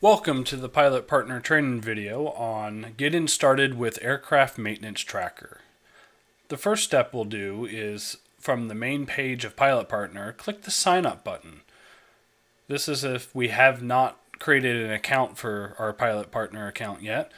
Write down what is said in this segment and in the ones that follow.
Welcome to the Pilot Partner training video on getting started with Aircraft Maintenance Tracker. The first step we'll do is from the main page of Pilot Partner, click the sign up button. This is if we have not created an account for our Pilot Partner account yet,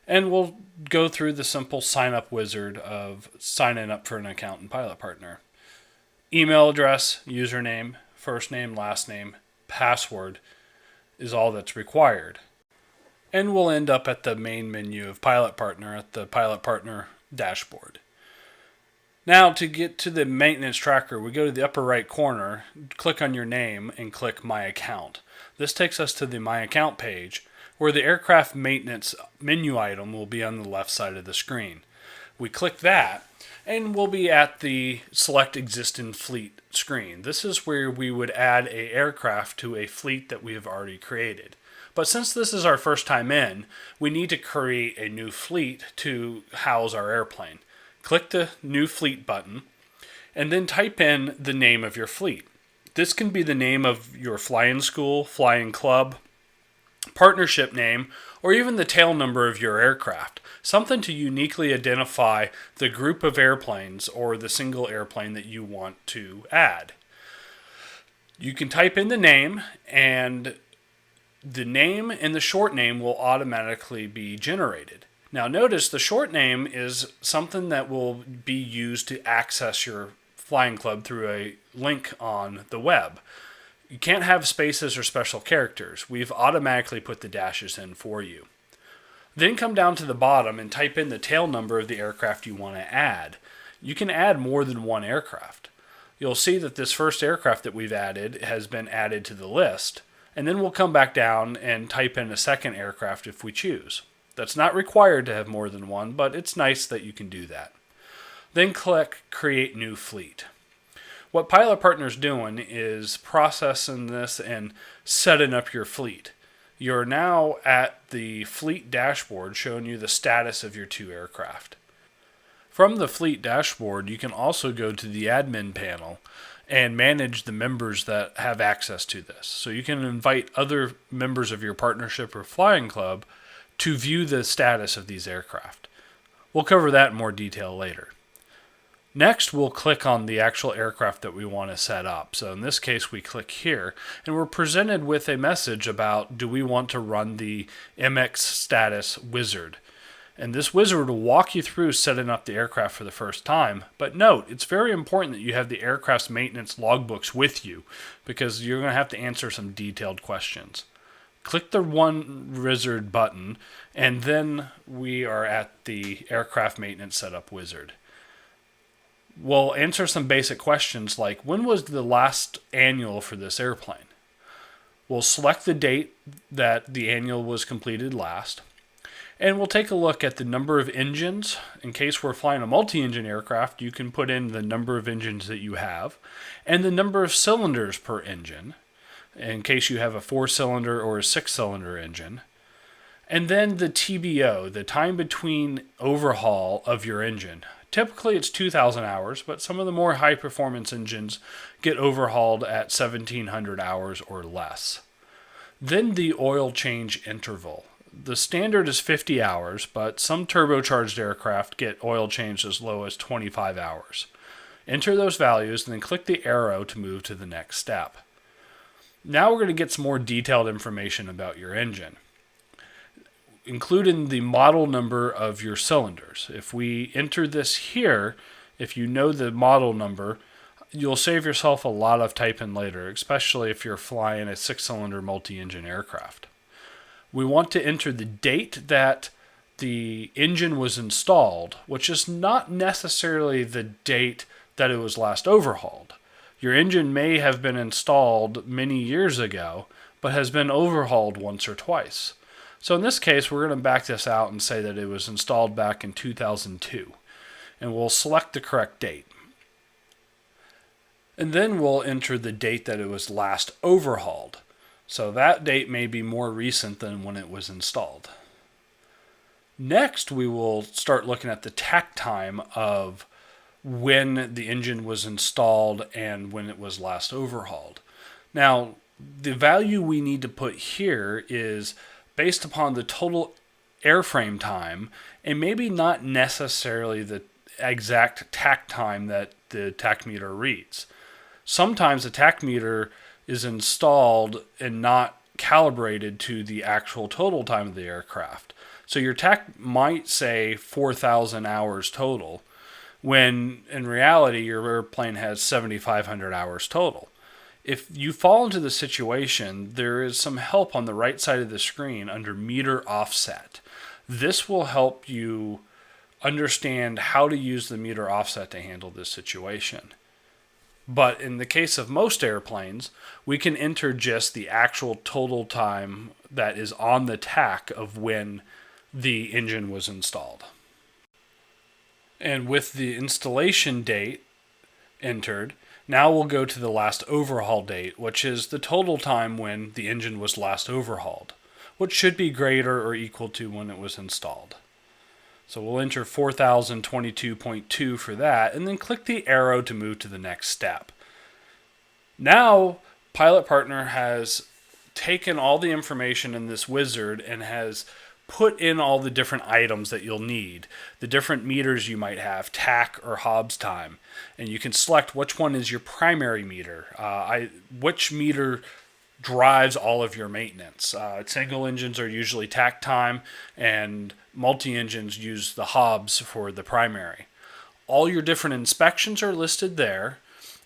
and we'll go through the simple sign up wizard of signing up for an account in Pilot Partner. Email address, username, first name, last name, password is all that's required. And we'll end up at the main menu of Pilot Partner at the Pilot Partner dashboard. Now to get to the maintenance tracker, we go to the upper right corner, click on your name, and click My Account. This takes us to the My Account page, where the aircraft maintenance menu item will be on the left side of the screen. We click that, and we'll be at the Select Existing Fleet screen. This is where we would add an aircraft to a fleet that we have already created. But since this is our first time in, we need to create a new fleet to house our airplane. Click the New Fleet button, and then type in the name of your fleet. This can be the name of your flying school, flying club, partnership name, or even the tail number of your aircraft. Something to uniquely identify the group of airplanes or the single airplane that you want to add. You can type in the name, and the name and the short name will automatically be generated. Now notice the short name is something that will be used to access your flying club through a link on the web. You can't have spaces or special characters. We've automatically put the dashes in for you. Then come down to the bottom and type in the tail number of the aircraft you want to add. You can add more than one aircraft. You'll see that this first aircraft that we've added has been added to the list, and then we'll come back down and type in a second aircraft if we choose. That's not required to have more than one, but it's nice that you can do that. Then click Create New Fleet. What Pilot Partner's doing is processing this and setting up your fleet. You're now at the fleet dashboard showing you the status of your two aircraft. From the fleet dashboard, you can also go to the admin panel and manage the members that have access to this. So you can invite other members of your partnership or flying club to view the status of these aircraft. We'll cover that in more detail later. Next, we'll click on the actual aircraft that we want to set up. So in this case, we click here, and we're presented with a message about, do we want to run the MX status wizard? And this wizard will walk you through setting up the aircraft for the first time. But note, it's very important that you have the aircraft's maintenance logbooks with you, because you're going to have to answer some detailed questions. Click the One Wizard button, and then we are at the aircraft maintenance setup wizard. We'll answer some basic questions like, when was the last annual for this airplane? We'll select the date that the annual was completed last. And we'll take a look at the number of engines. In case we're flying a multi-engine aircraft, you can put in the number of engines that you have and the number of cylinders per engine, in case you have a 4-cylinder or a 6-cylinder engine. And then the TBO, the time between overhaul of your engine. Typically it's 2,000 hours, but some of the more high-performance engines get overhauled at 1,700 hours or less. Then the oil change interval. The standard is 50 hours, but some turbocharged aircraft get oil changed as low as 25 hours. Enter those values and then click the arrow to move to the next step. Now we're going to get some more detailed information about your engine, including the model number of your cylinders. If we enter this here, if you know the model number, you'll save yourself a lot of typing later, especially if you're flying a 6-cylinder multi-engine aircraft. We want to enter the date that the engine was installed, which is not necessarily the date that it was last overhauled. Your engine may have been installed many years ago, but has been overhauled once or twice. So in this case, we're going to back this out and say that it was installed back in 2002. And we'll select the correct date. And then we'll enter the date that it was last overhauled. So that date may be more recent than when it was installed. Next, we will start looking at the takt time of when the engine was installed and when it was last overhauled. Now, The value we need to put here is based upon the total airframe time and maybe not necessarily the exact tach time that the tach meter reads. Sometimes the tach meter is installed and not calibrated to the actual total time of the aircraft. So your tach might say 4,000 hours total, when in reality your airplane has 7,500 hours total. If you fall into the situation, there is some help on the right side of the screen under meter offset. This will help you understand how to use the meter offset to handle this situation. But in the case of most airplanes, we can enter just the actual total time that is on the tach of when the engine was installed. And with the installation date entered, now we'll go to the last overhaul date, which is the total time when the engine was last overhauled, which should be greater or equal to when it was installed. So we'll enter 4022.2 for that, and then click the arrow to move to the next step. Now, Pilot Partner has taken all the information in this wizard and has put in all the different items that you'll need, the different meters you might have, tach or Hobbs time, and you can select which one is your primary meter, which meter drives all of your maintenance. Single engines are usually tach time, and multi-engines use the Hobbs for the primary. All your different inspections are listed there,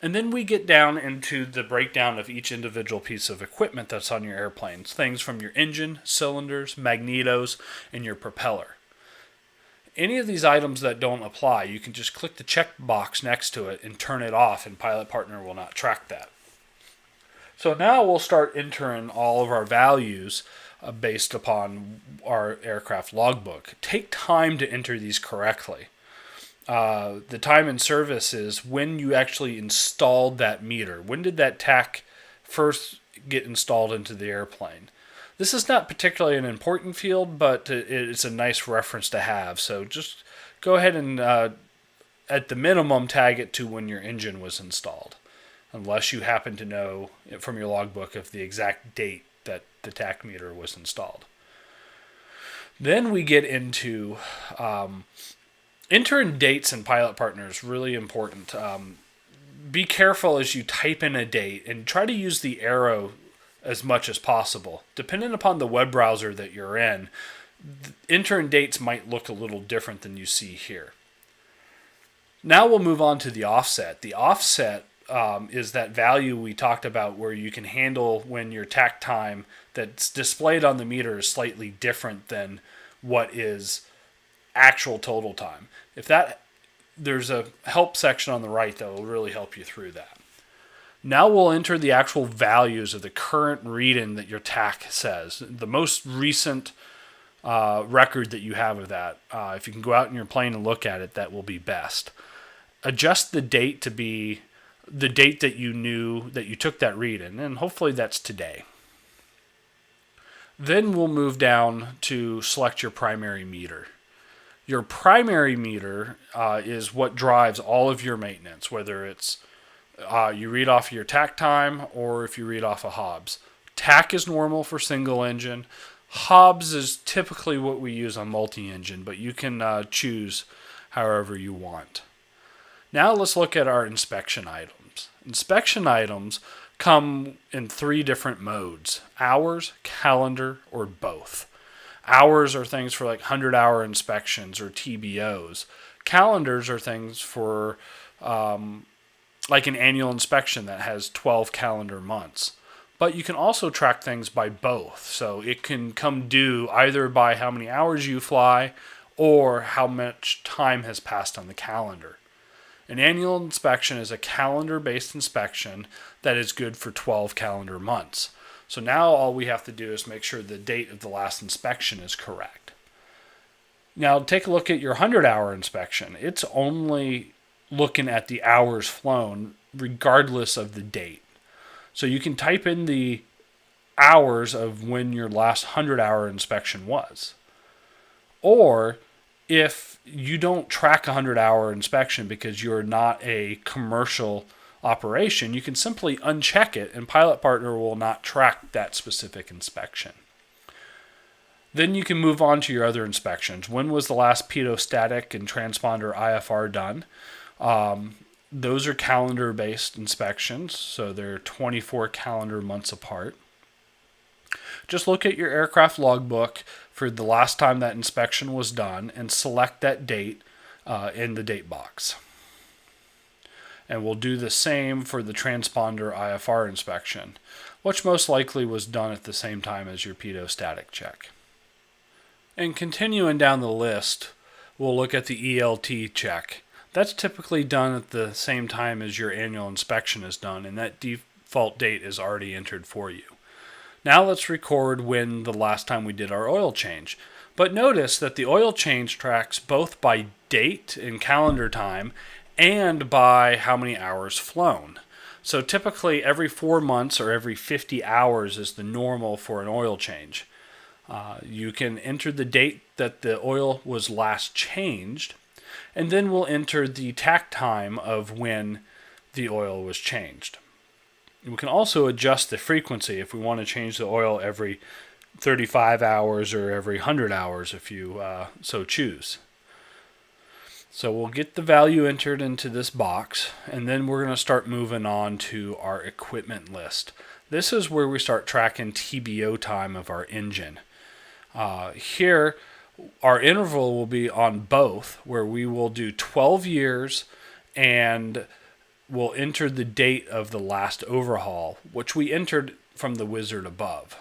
and then we get down into the breakdown of each individual piece of equipment that's on your airplanes. Things from your engine, cylinders, magnetos, and your propeller. Any of these items that don't apply, you can just click the check box next to it and turn it off, and Pilot Partner will not track that. So now we'll start entering all of our values based upon our aircraft logbook. Take time to enter these correctly. The time in service is when you actually installed that meter. When did that tach first get installed into the airplane? This is not particularly an important field, but it's a nice reference to have. So just go ahead and, at the minimum, tag it to when your engine was installed, unless you happen to know from your logbook of the exact date that the tach meter was installed. Then we get into entering dates in Pilot Partner is really important. Be careful as you type in a date and try to use the arrow as much as possible. Depending upon the web browser that you're in, entering dates might look a little different than you see here. Now we'll move on to the offset. The offset is that value we talked about where you can handle when your tach time that's displayed on the meter is slightly different than what is actual total time. There's a help section on the right that will really help you through that. Now we'll enter the actual values of the current reading that your tach says, the most recent record that you have of that. If you can go out in your plane and look at it, that will be best. Adjust the date to be the date that you knew that you took that reading, and hopefully that's today. Then we'll move down to select your primary meter. Your primary meter is what drives all of your maintenance, whether it's you read off your tach time or if you read off a Hobbs. Tach is normal for single engine. Hobbs is typically what we use on multi-engine, but you can choose however you want. Now let's look at our inspection items. Inspection items come in 3 different modes: hours, calendar, or both. Hours are things for like 100-hour inspections or TBOs. Calendars are things for like an annual inspection that has 12 calendar months. But you can also track things by both. So it can come due either by how many hours you fly or how much time has passed on the calendar. An annual inspection is a calendar-based inspection that is good for 12 calendar months. So now all we have to do is make sure the date of the last inspection is correct. Now take a look at your 100-hour inspection. It's only looking at the hours flown regardless of the date. So you can type in the hours of when your last 100-hour inspection was. Or if you don't track a 100-hour inspection because you're not a commercial operation, you can simply uncheck it and Pilot Partner will not track that specific inspection. Then you can move on to your other inspections. When was the last pitot-static and transponder IFR done? Those are calendar-based inspections, so they're 24 calendar months apart. Just look at your aircraft logbook for the last time that inspection was done and select that date in the date box. And we'll do the same for the transponder IFR inspection, which most likely was done at the same time as your pitot-static check. And continuing down the list, we'll look at the ELT check. That's typically done at the same time as your annual inspection is done, and that default date is already entered for you. Now let's record when the last time we did our oil change. But notice that the oil change tracks both by date and calendar time and by how many hours flown. So typically every 4 months or every 50 hours is the normal for an oil change. You can enter the date that the oil was last changed, and then we'll enter the takt time of when the oil was changed. We can also adjust the frequency if we want to change the oil every 35 hours or every 100 hours if you so choose. So we'll get the value entered into this box, and then we're going to start moving on to our equipment list. This is where we start tracking TBO time of our engine. Here, our interval will be on both, where we will do 12 years and we'll enter the date of the last overhaul, which we entered from the wizard above.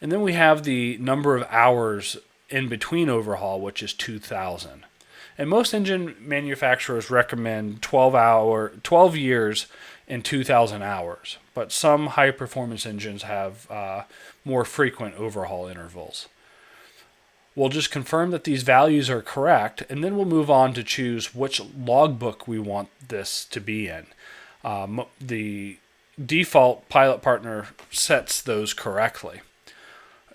And then we have the number of hours in between overhaul, which is 2,000. And most engine manufacturers recommend 12 years and 2,000 hours, but some high-performance engines have more frequent overhaul intervals. We'll just confirm that these values are correct, and then we'll move on to choose which logbook we want this to be in. The default Pilot Partner sets those correctly.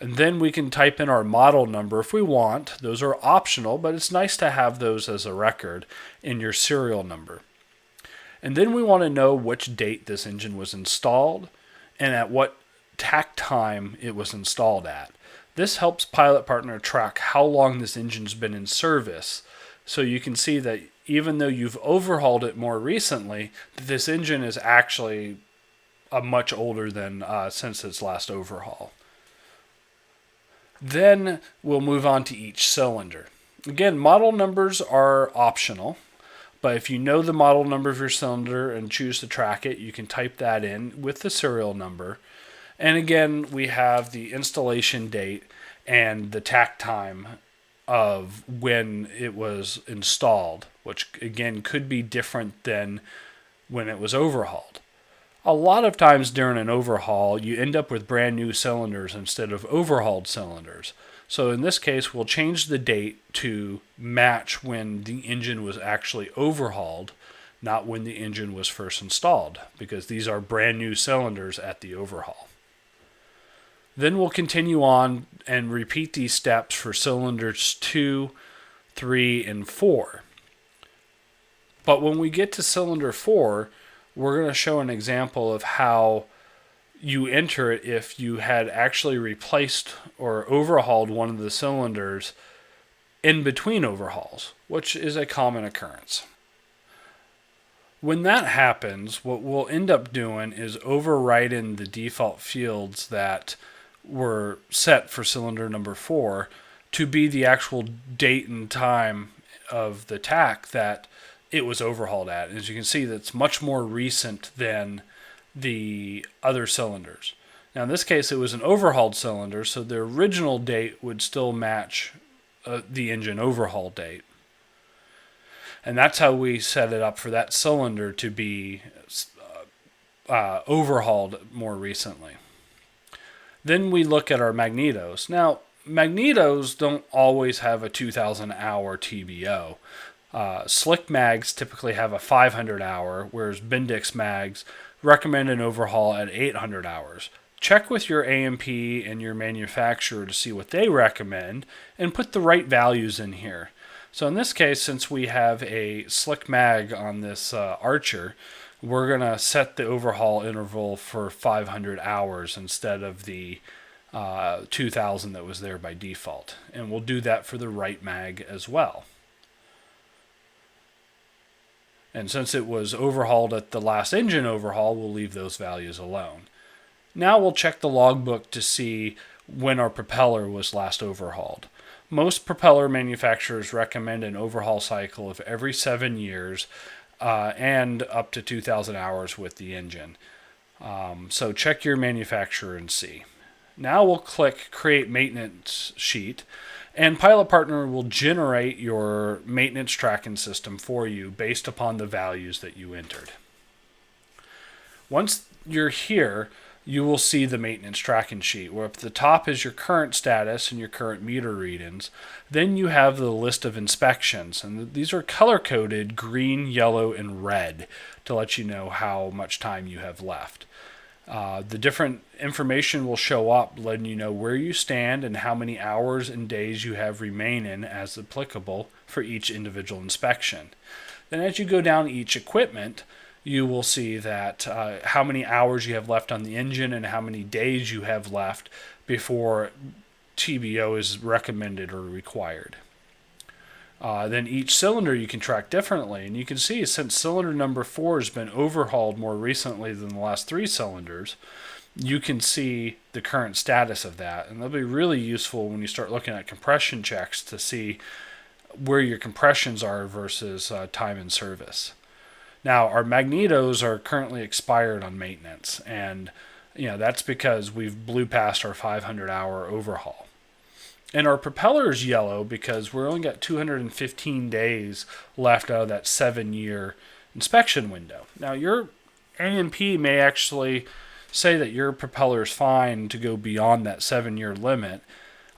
And then we can type in our model number if we want. Those are optional, but it's nice to have those as a record in your serial number. And then we want to know which date this engine was installed and at what takt time it was installed at. This helps Pilot Partner track how long this engine's been in service, so you can see that even though you've overhauled it more recently, this engine is actually much older than since its last overhaul. Then we'll move on to each cylinder. Again, model numbers are optional, but if you know the model number of your cylinder and choose to track it, you can type that in with the serial number. And again, we have the installation date and the takt time of when it was installed, which again could be different than when it was overhauled. A lot of times during an overhaul, you end up with brand new cylinders instead of overhauled cylinders. So in this case, we'll change the date to match when the engine was actually overhauled, not when the engine was first installed, because these are brand new cylinders at the overhaul. Then we'll continue on and repeat these steps for cylinders 2, 3, and 4. But when we get to cylinder 4, we're going to show an example of how you enter it if you had actually replaced or overhauled one of the cylinders in between overhauls, which is a common occurrence. When that happens, what we'll end up doing is overriding the default fields that were set for cylinder number 4 to be the actual date and time of the takt that it was overhauled at. As you can see, that's much more recent than the other cylinders. Now in this case, it was an overhauled cylinder, so the original date would still match the engine overhaul date. And that's how we set it up for that cylinder to be overhauled more recently. Then we look at our magnetos. Now, magnetos don't always have a 2,000 hour TBO. Slick mags typically have a 500 hour, whereas Bendix mags recommend an overhaul at 800 hours. Check with your A&P and your manufacturer to see what they recommend and put the right values in here. So in this case, since we have a slick mag on this Archer, we're going to set the overhaul interval for 500 hours instead of the 2000 that was there by default. And we'll do that for the right mag as well. And since it was overhauled at the last engine overhaul, we'll leave those values alone. Now we'll check the logbook to see when our propeller was last overhauled. Most propeller manufacturers recommend an overhaul cycle of every 7 years and up to 2,000 hours with the engine. So check your manufacturer and see. Now we'll click Create Maintenance Sheet, and Pilot Partner will generate your maintenance tracking system for you based upon the values that you entered. Once you're here, you will see the maintenance tracking sheet, where up at the top is your current status and your current meter readings. Then you have the list of inspections, and these are color-coded green, yellow, and red to let you know how much time you have left. The different information will show up, letting you know where you stand and how many hours and days you have remaining as applicable for each individual inspection. Then as you go down each equipment, you will see that how many hours you have left on the engine and how many days you have left before TBO is recommended or required. Then each cylinder you can track differently, and you can see since cylinder number 4 has been overhauled more recently than the last 3 cylinders, you can see the current status of that, and that'll be really useful when you start looking at compression checks to see where your compressions are versus time in service. Now, our magnetos are currently expired on maintenance, and that's because we've blew past our 500-hour overhaul. And our propeller is yellow because we're only got 215 days left out of that 7-year inspection window. Now, your A&P may actually say that your propeller is fine to go beyond that 7-year limit.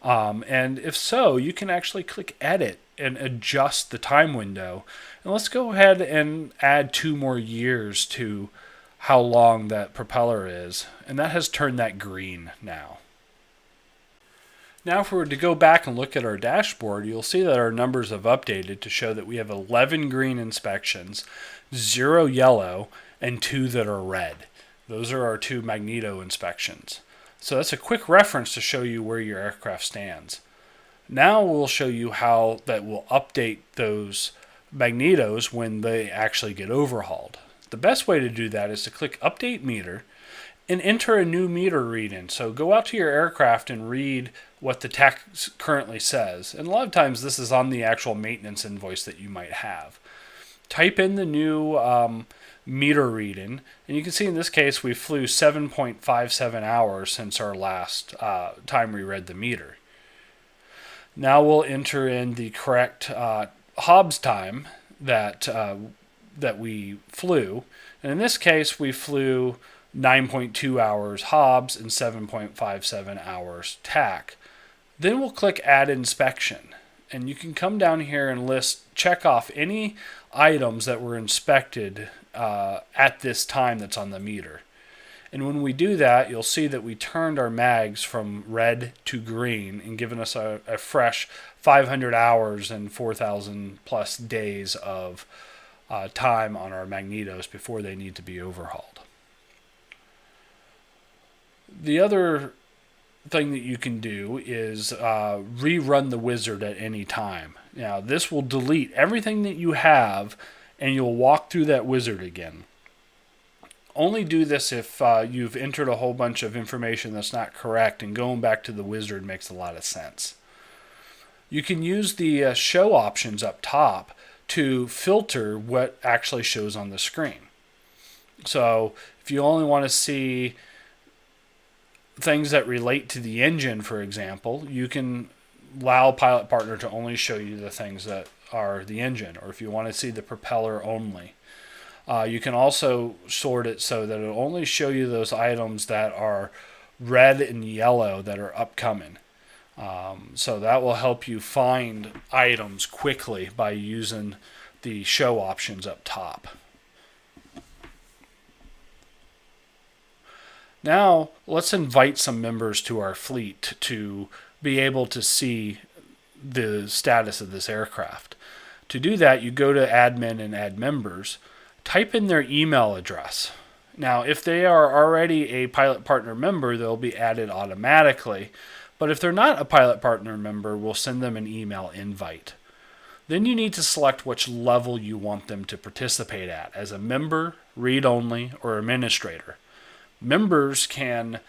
And if so, you can actually click Edit and adjust the time window. And let's go ahead and add 2 more years to how long that propeller is. And that has turned that green now. Now if we were to go back and look at our dashboard, you'll see that our numbers have updated to show that we have 11 green inspections, 0 yellow, and 2 that are red. Those are our 2 magneto inspections. So that's a quick reference to show you where your aircraft stands. Now we'll show you how that will update those magnetos when they actually get overhauled. The best way to do that is to click Update Meter and enter a new meter reading. So go out to your aircraft and read what the tech currently says. And a lot of times this is on the actual maintenance invoice that you might have. Type in the new meter reading, and you can see in this case we flew 7.57 hours since our last time we read the meter. Now we'll enter in the correct Hobbs time that we flew, and in this case we flew 9.2 hours Hobbs and 7.57 hours TAC. Then we'll click Add Inspection, and you can come down here and check off any items that were inspected at this time that's on the meter. And when we do that, you'll see that we turned our mags from red to green and given us a fresh 500 hours and 4,000 plus days of time on our magnetos before they need to be overhauled. The other thing that you can do is rerun the wizard at any time. Now, this will delete everything that you have, and you'll walk through that wizard again. Only do this if you've entered a whole bunch of information that's not correct, and going back to the wizard makes a lot of sense. You can use the show options up top to filter what actually shows on the screen. So if you only want to see things that relate to the engine, for example, you can allow Pilot Partner to only show you the things that are the engine, or if you want to see the propeller only. You can also sort it so that it'll only show you those items that are red and yellow that are upcoming. So that will help you find items quickly by using the show options up top. Now, let's invite some members to our fleet to be able to see the status of this aircraft. To do that, you go to Admin and Add Members, type in their email address. Now, if they are already a Pilot Partner member, they'll be added automatically. But if they're not a Pilot Partner member, we'll send them an email invite. Then you need to select which level you want them to participate at, as a member, read-only, or administrator. Members can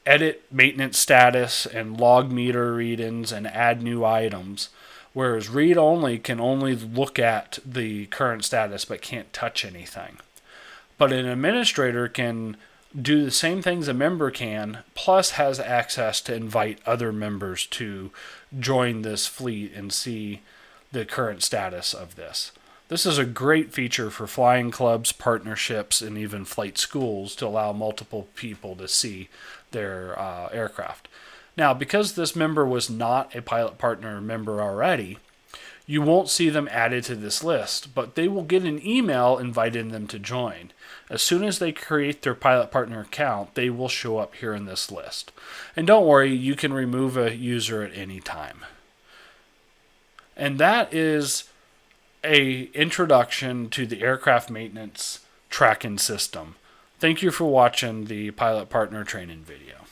edit maintenance status and log meter readings and add new items, whereas read-only can only look at the current status but can't touch anything. But an administrator can do the same things a member can, plus has access to invite other members to join this fleet and see the current status of this. This is a great feature for flying clubs, partnerships, and even flight schools to allow multiple people to see their aircraft. Now, because this member was not a Pilot Partner member already, you won't see them added to this list, but they will get an email inviting them to join. As soon as they create their Pilot Partner account, they will show up here in this list. And don't worry, you can remove a user at any time. And that is an introduction to the aircraft maintenance tracking system. Thank you for watching the Pilot Partner training video.